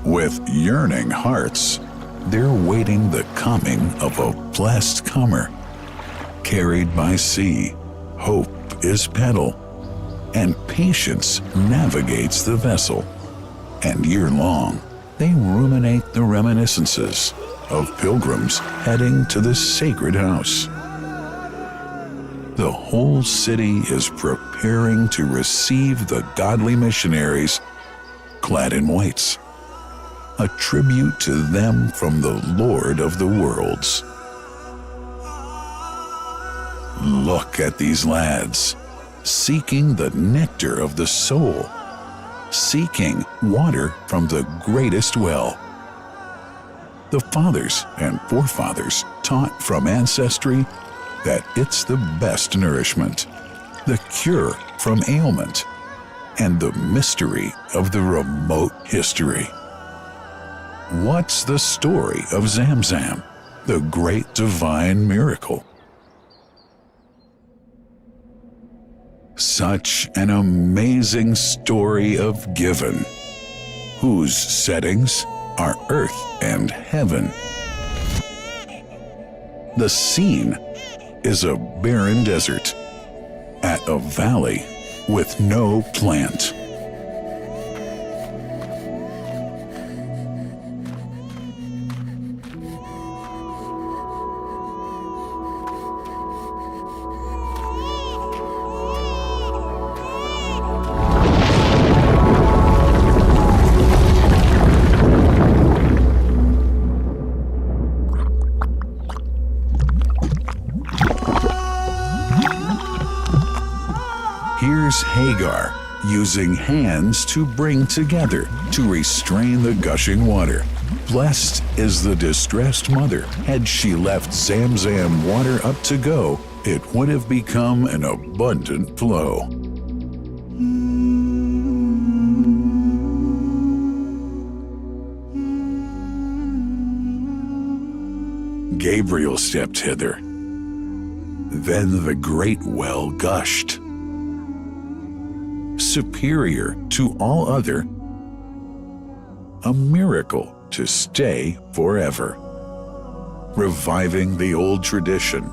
With yearning hearts, they're waiting the coming of a blessed comer. Carried by sea, hope is pedal, and patience navigates the vessel. And year-long, they ruminate the reminiscences of pilgrims heading to the sacred house. The whole city is preparing to receive the godly missionaries clad in whites, a tribute to them from the Lord of the worlds. Look at these lads, seeking the nectar of the soul, seeking water from the greatest well. The fathers and forefathers taught from ancestry that it's the best nourishment, the cure from ailment, and the mystery of the remote history. What's the story of ZamZam, the great divine miracle? Such an amazing story of giving, whose settings are earth and heaven. The scene is a barren desert at a valley with no plant. Here's Hagar using hands to bring together to restrain the gushing water. Blessed is the distressed mother. Had she left ZamZam water up to go, it would have become an abundant flow. Gabriel stepped hither. Then the great well gushed. Superior to all other, a miracle to stay forever, reviving the old tradition.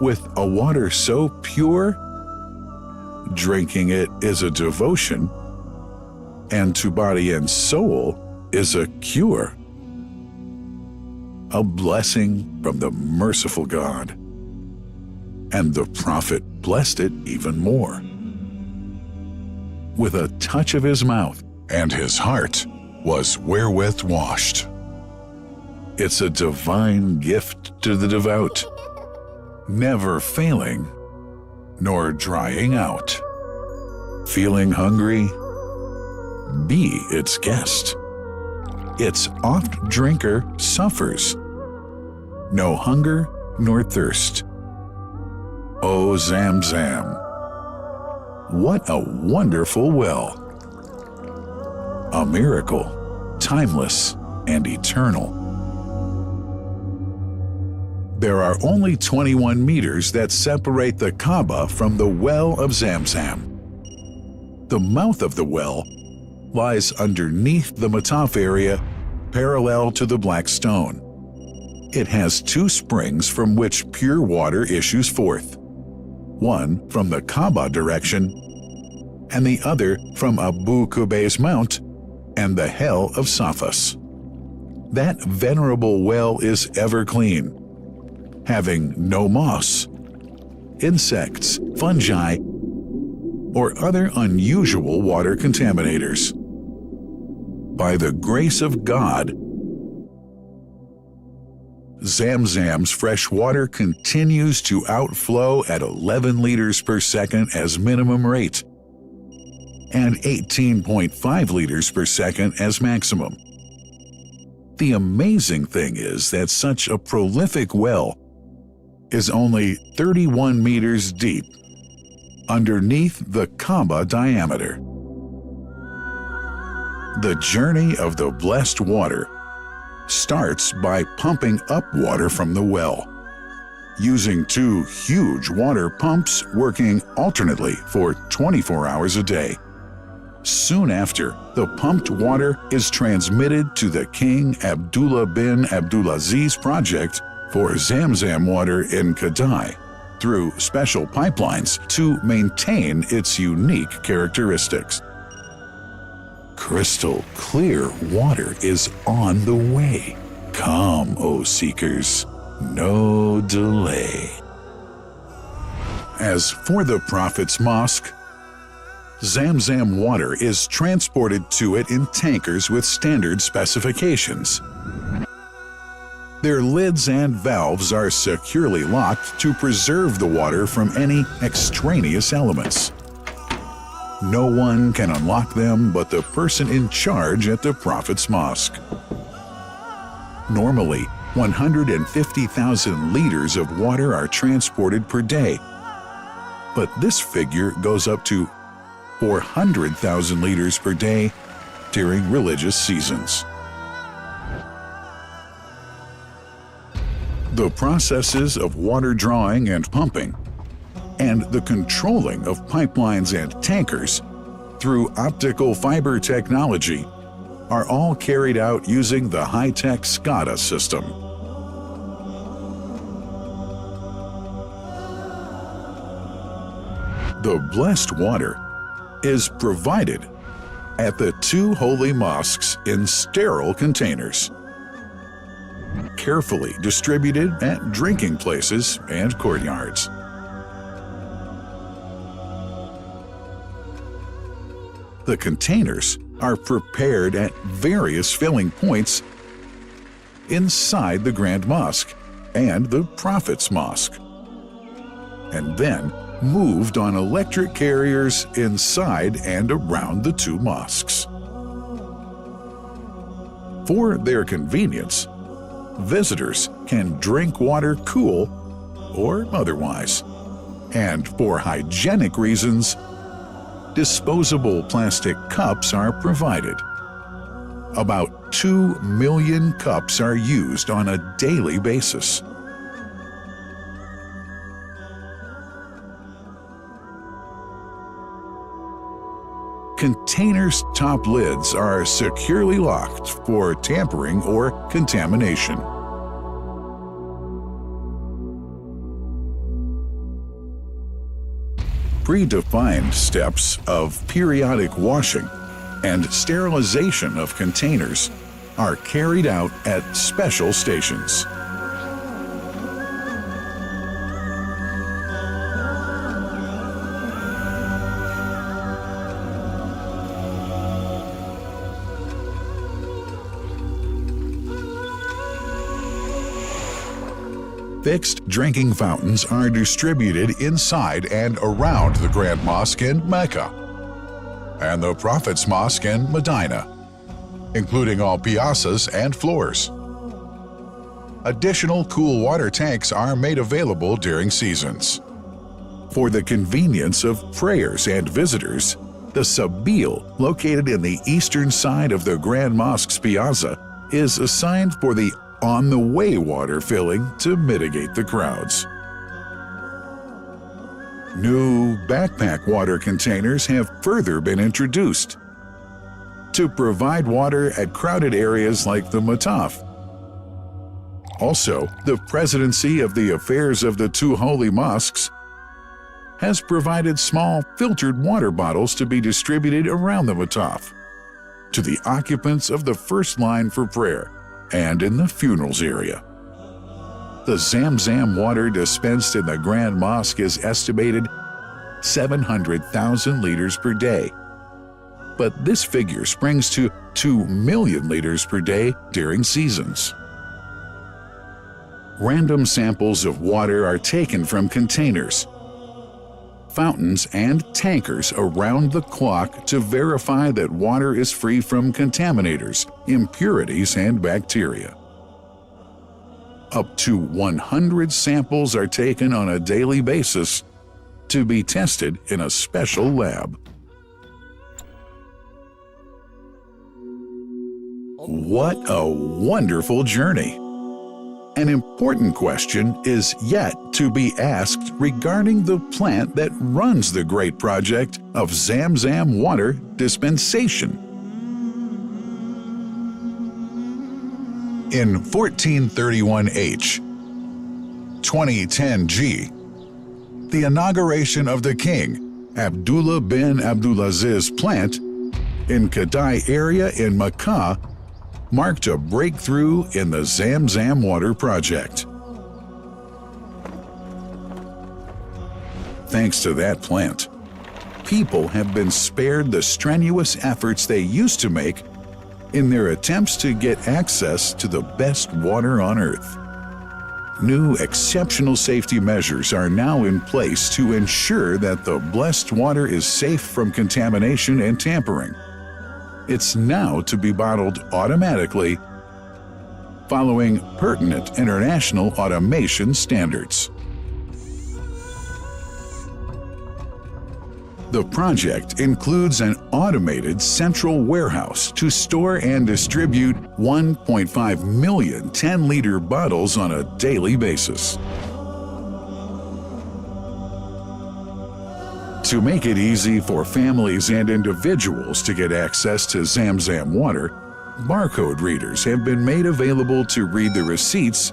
With a water so pure, drinking it is a devotion, and to body and soul is a cure, a blessing from the merciful God. And the prophet blessed it even more. With a touch of his mouth, and his heart was wherewith washed. It's a divine gift to the devout, never failing nor drying out. Feeling hungry? Be its guest. Its oft drinker suffers no hunger nor thirst. O ZamZam, what a wonderful well! A miracle, timeless and eternal. There are only 21 meters that separate the Kaaba from the well of ZamZam. The mouth of the well lies underneath the Mataf area, parallel to the Black Stone. It has two springs from which pure water issues forth. One from the Kaaba direction, and the other from Abu Qubay's Mount and the Hell of Safas. That venerable well is ever clean, having no moss, insects, fungi, or other unusual water contaminators. By the grace of God, ZamZam's fresh water continues to outflow at 11 liters per second as minimum rate and 18.5 liters per second as maximum. The amazing thing is that such a prolific well is only 31 meters deep underneath the Kaaba diameter. The journey of the blessed water starts by pumping up water from the well, using two huge water pumps working alternately for 24 hours a day. Soon after, the pumped water is transmitted to the King Abdullah bin Abdulaziz project for ZamZam water in Kadai through special pipelines to maintain its unique characteristics. Crystal clear water is on the way. Come, O seekers, no delay. As for the Prophet's Mosque, ZamZam water is transported to it in tankers with standard specifications. Their lids and valves are securely locked to preserve the water from any extraneous elements. No one can unlock them but the person in charge at the Prophet's Mosque. Normally, 150,000 liters of water are transported per day, but this figure goes up to 400,000 liters per day during religious seasons. The processes of water drawing and pumping, and the controlling of pipelines and tankers through optical fiber technology are all carried out using the high-tech SCADA system. The blessed water is provided at the Two Holy Mosques in sterile containers, carefully distributed at drinking places and courtyards. The containers are prepared at various filling points inside the Grand Mosque and the Prophet's Mosque, and then moved on electric carriers inside and around the two mosques. For their convenience, visitors can drink water cool or otherwise, and for hygienic reasons, disposable plastic cups are provided. About 2 million cups are used on a daily basis. Containers' top lids are securely locked for tampering or contamination. Predefined steps of periodic washing and sterilization of containers are carried out at special stations. Fixed drinking fountains are distributed inside and around the Grand Mosque in Mecca and the Prophet's Mosque in Medina, including all piazzas and floors. Additional cool water tanks are made available during seasons. For the convenience of prayers and visitors, the Sabil, located in the eastern side of the Grand Mosque's piazza, is assigned for the on-the-way water filling to mitigate the crowds. New backpack water containers have further been introduced to provide water at crowded areas like the Mataf. Also, the Presidency of the Affairs of the Two Holy Mosques has provided small filtered water bottles to be distributed around the Mataf to the occupants of the first line for prayer and in the funerals area. The ZamZam water dispensed in the Grand Mosque is estimated 700,000 liters per day, but this figure springs to 2 million liters per day during seasons. Random samples of water are taken from containers, fountains, and tankers around the clock to verify that water is free from contaminators, impurities, and bacteria. Up to 100 samples are taken on a daily basis to be tested in a special lab. What a wonderful journey! An important question is yet to be asked regarding the plant that runs the great project of ZamZam water dispensation. In 1431H, 2010G, the inauguration of the king, Abdullah bin Abdulaziz's plant in Kadai area in Makkah marked a breakthrough in the ZamZam water project. Thanks to that plant, people have been spared the strenuous efforts they used to make in their attempts to get access to the best water on earth. New exceptional safety measures are now in place to ensure that the blessed water is safe from contamination and tampering. It's now to be bottled automatically following pertinent international automation standards. The project includes an automated central warehouse to store and distribute 1.5 million 10-liter bottles on a daily basis. To make it easy for families and individuals to get access to ZamZam water, barcode readers have been made available to read the receipts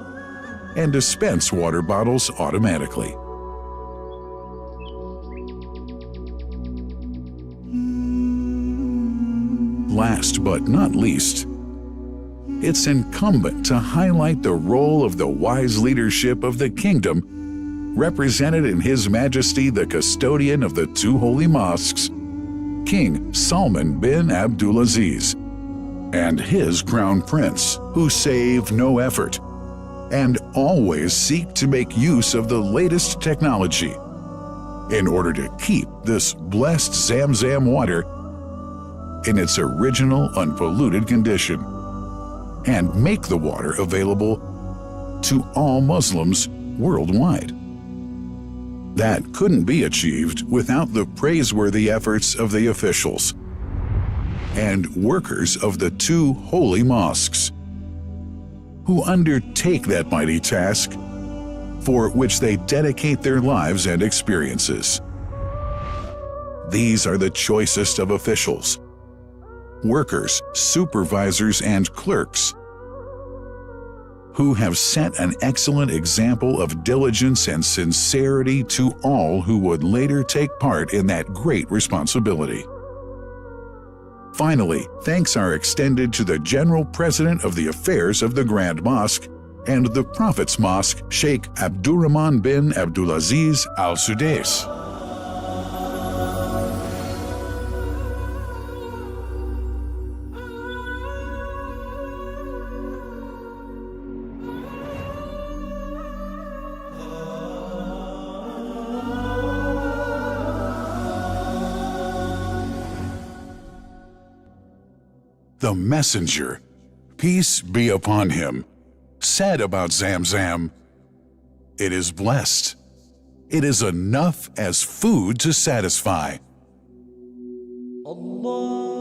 and dispense water bottles automatically. Last but not least, it's incumbent to highlight the role of the wise leadership of the kingdom, represented in His Majesty the Custodian of the Two Holy Mosques, King Salman bin Abdulaziz, and his Crown Prince, who save no effort and always seek to make use of the latest technology in order to keep this blessed ZamZam water in its original unpolluted condition and make the water available to all Muslims worldwide. That couldn't be achieved without the praiseworthy efforts of the officials and workers of the Two Holy Mosques, who undertake that mighty task for which they dedicate their lives and experiences. These are the choicest of officials, workers, supervisors, and clerks, who have set an excellent example of diligence and sincerity to all who would later take part in that great responsibility. Finally, thanks are extended to the General President of the Affairs of the Grand Mosque and the Prophet's Mosque, Sheikh Abdurrahman bin Abdulaziz Al Sudais. The Messenger, peace be upon him, said about ZamZam, "It is blessed. It is enough as food to satisfy." Allah.